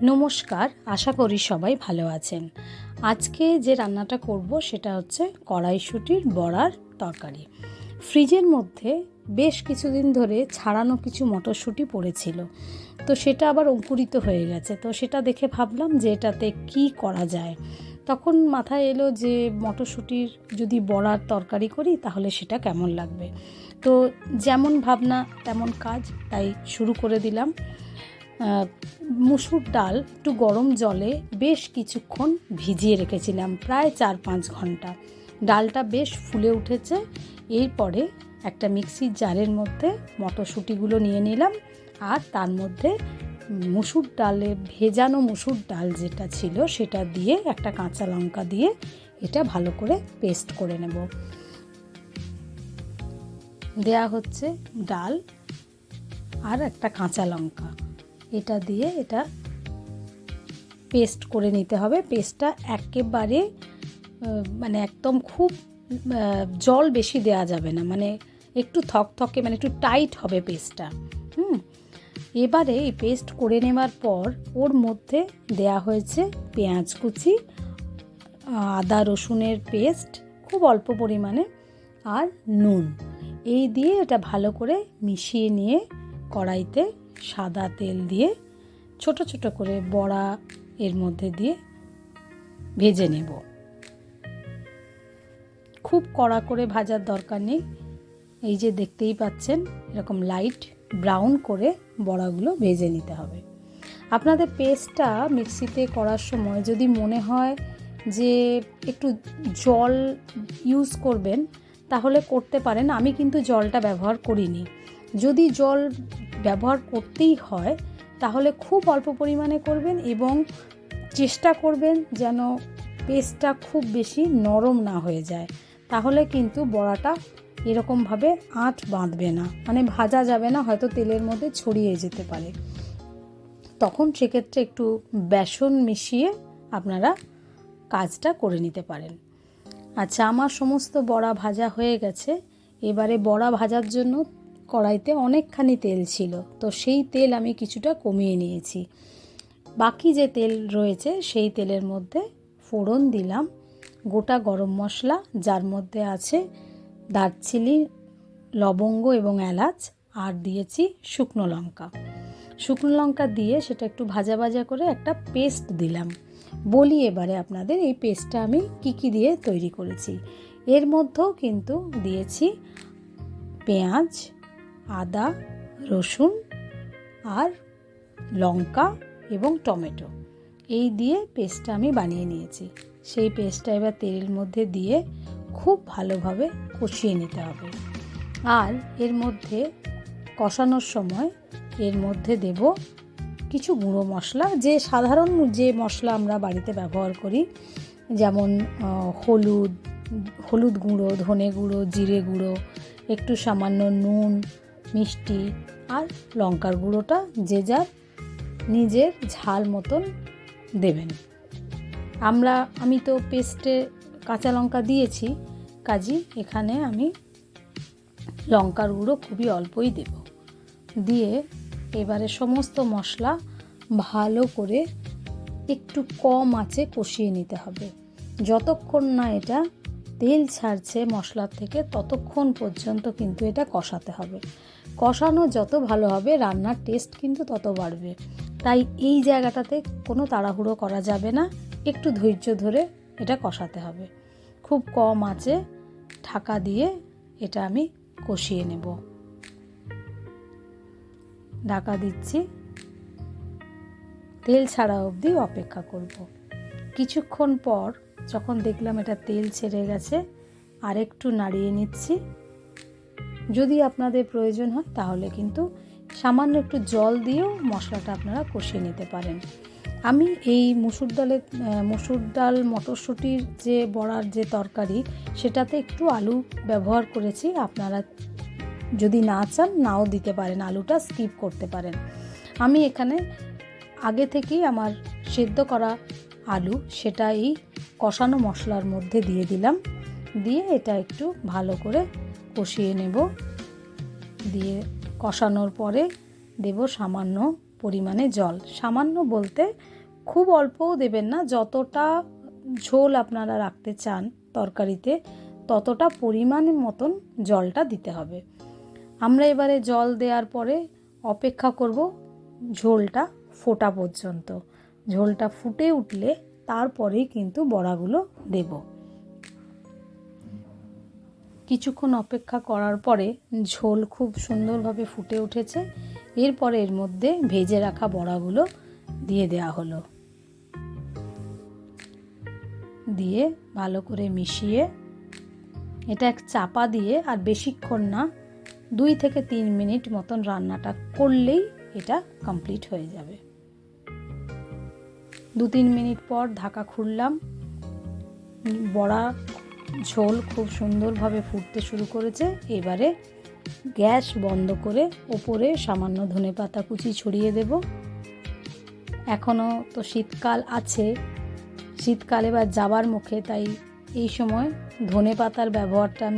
নমস্কার, আশা করি সবাই ভালো আছেন। আজকে যে রান্নাটা করব সেটা হচ্ছে কড়াইশুঁটির বড়ার তরকারি। ফ্রিজের মধ্যে বেশ কিছুদিন ধরে ছাড়ানো কিছু মটরশুঁটি পড়েছিল, তো সেটা আবার অঙ্কুরিত হয়ে গেছে। তো সেটা দেখে ভাবলাম যে এটাতে কি করা যায়। তখন মাথায় এলো যে মটরশুঁটির যদি বড়ার তরকারি করি তাহলে সেটা কেমন লাগবে। তো যেমন ভাবনা তেমন কাজ, তাই শুরু করে দিলাম। মুসুর ডাল একটু গরম জলে বেশ কিছুক্ষণ ভিজিয়ে রেখেছিলাম, প্রায় 4-5 ঘন্টা। ডালটা বেশ ফুলে উঠেছে। এরপরে একটা মিক্সির জারের মধ্যে মটরশুঁটিগুলো নিয়ে নিলাম, আর তার মধ্যে মুসুর ডালে ভেজানো মুসুর ডাল যেটা ছিল সেটা দিয়ে একটা কাঁচা লঙ্কা দিয়ে এটা ভালো করে পেস্ট করে নেব। দেয়া হচ্ছে ডাল আর একটা কাঁচা লঙ্কা, এটা দিয়ে এটা পেস্ট করে নিতে হবে। পেস্টটা একেবারে মানে একদম খুব জল বেশি দেওয়া যাবে না, মানে একটু থকথকে, মানে একটু টাইট হবে পেস্টটা। এবারে এই পেস্ট করে নেওয়ার পর ওর মধ্যে দেয়া হয়েছে পেঁয়াজ কুচি, আদা রসুনের পেস্ট খুব অল্প পরিমাণে, আর নুন। এই দিয়ে এটা ভালো করে মিশিয়ে নিয়ে কড়াইতে সাদা তেল দিয়ে ছোট ছোট করে বড়া এর মধ্যে দিয়ে ভেজে নেব। খুব কড়া করে ভাজার দরকার নেই, এই যে দেখতেই পাচ্ছেন এরকম লাইট ব্রাউন করে বড়াগুলো ভেজে নিতে হবে। আপনাদের পেস্টটা মিক্সিতে করার সময় যদি মনে হয় যে একটু জল ইউজ করবেন তাহলে করতে পারেন। আমি কিন্তু জলটা ব্যবহার করিনি। যদি জল ব্যবহার করতেই হয় তাহলে খুব অল্প পরিমাণে করবেন এবং চেষ্টা করবেন যেন পেস্টটা খুব বেশি নরম না হয়ে যায়, তাহলে কিন্তু বড়াটা এরকমভাবে আঁট বাঁধবে না, মানে ভাজা যাবে না, হয়তো তেলের মধ্যে ছড়িয়ে যেতে পারে। তখন সেক্ষেত্রে একটু বেসন মিশিয়ে আপনারা কাজটা করে নিতে পারেন। আচ্ছা, আমার সমস্ত বড়া ভাজা হয়ে গেছে। এবারে বড়া ভাজার জন্য কড়াইতে অনেকখানি তেল ছিল, তো সেই তেল আমি কিছুটা কমিয়ে নিয়েছি। বাকি যে তেল রয়েছে সেই তেলের মধ্যে ফোড়ন দিলাম গোটা গরম মশলা, যার মধ্যে আছে দারচিনি, লবঙ্গ এবং এলাচ, আর দিয়েছি শুকনো লঙ্কা। শুকনো লঙ্কা দিয়ে সেটা একটু ভাজা ভাজা করে একটা পেস্ট দিলাম। বলি এবারে আপনাদের এই পেস্টটা আমি কি দিয়ে তৈরি করেছি। এর মধ্যেও কিন্তু দিয়েছি পেঁয়াজ, আদা, রসুন আর লঙ্কা এবং টমেটো। এই দিয়ে পেস্টটা আমি বানিয়ে নিয়েছি। সেই পেস্টটা এবার তেলের মধ্যে দিয়ে খুব ভালোভাবে কষিয়ে নিতে হবে। আর এর মধ্যে কষানোর সময় এর মধ্যে দেব কিছু গুঁড়ো মশলা, যে সাধারণ যে মশলা আমরা বাড়িতে ব্যবহার করি, যেমন হলুদ গুঁড়ো, ধনে গুঁড়ো, জিরে গুঁড়ো, একটু সামান্য নুন, মিষ্টি আর লঙ্কার গুঁড়োটা যে যার নিজের ঝাল মতন দেবেন। আমি তো পেস্টে কাঁচা লঙ্কা দিয়েছি, কাজেই এখানে আমি লঙ্কার গুঁড়ো খুবই অল্পই দেব। দিয়ে এবারে সমস্ত মশলা ভালো করে একটু কম আঁচে কষিয়ে নিতে হবে। যতক্ষণ না এটা তেল ছাড়ছে মশলার থেকে ততক্ষণ পর্যন্ত কিন্তু এটা কষাতে হবে। কষানো যত ভালো হবে রান্নার টেস্ট কিন্তু তত বাড়বে। তাই এই জায়গাটাতে কোনো তাড়াহুড়ো করা যাবে না, একটু ধৈর্য ধরে এটা কষাতে হবে। খুব কম আঁচে ঢাকা দিয়ে এটা আমি কষিয়ে নেব। ঢাকা দিচ্ছি, তেল ছাড়া অবধি অপেক্ষা করব। কিছুক্ষণ পর যখন দেখলাম এটা তেল ছেড়ে গেছে, আরেকটু নাড়িয়ে নিচ্ছি। যদি আপনাদের প্রয়োজন হয় তাহলে কিন্তু সামান্য একটু জল দিয়েও মশলাটা আপনারা কষিয়ে নিতে পারেন। আমি এই মুসুর ডাল মটরশুঁটির যে বড়ার যে তরকারি, সেটাতে একটু আলু ব্যবহার করেছি। আপনারা যদি না চান নাও দিতে পারেন, আলুটা স্কিপ করতে পারেন। আমি এখানে আগে থেকেই আমার সেদ্ধ করা আলু সেটা এই কষানো মশলার মধ্যে দিয়ে দিলাম। দিয়ে এটা একটু ভালো করে কষিয়ে নেব। দিয়ে কষানোর পরে দেব সামান্য পরিমাণে জল, সামান্য বলতে খুব অল্পও দেবেন না, যতটা ঝোল আপনারা রাখতে চান তরকারিতে ততটা পরিমাণ মতন জলটা দিতে হবে। আমরা এবারে জল দেওয়ার পরে অপেক্ষা করব ঝোলটা ফোটা পর্যন্ত। ঝোলটা ফুটে উঠলে তারপরেই কিন্তু বড়াগুলো দেব। কিছুক্ষণ অপেক্ষা করার পরে ঝোল খুব সুন্দরভাবে ফুটে উঠেছে। এরপরে এর মধ্যে ভেজে রাখা বড়াগুলো দিয়ে দেওয়া হলো। দিয়ে ভালো করে মিশিয়ে এটা এক চাপা দিয়ে, আর বেশিক্ষণ না, 2 থেকে 3 মিনিট মতন রান্নাটা করলেই এটা কমপ্লিট হয়ে যাবে। 2-3 মিনিট পর ঢাকা খুললাম। বড়া ঝোল খুব সুন্দরভাবে ফুটতে শুরু করেছে। এবারে গ্যাস বন্ধ করে ওপরে সামান্য ধনেপাতা কুচি ছড়িয়ে দেব। এখনও তো শীতকাল আছে, শীতকাল এবার যাবার মুখে, তাই এই সময় ধনেপাতার ব্যবহারটা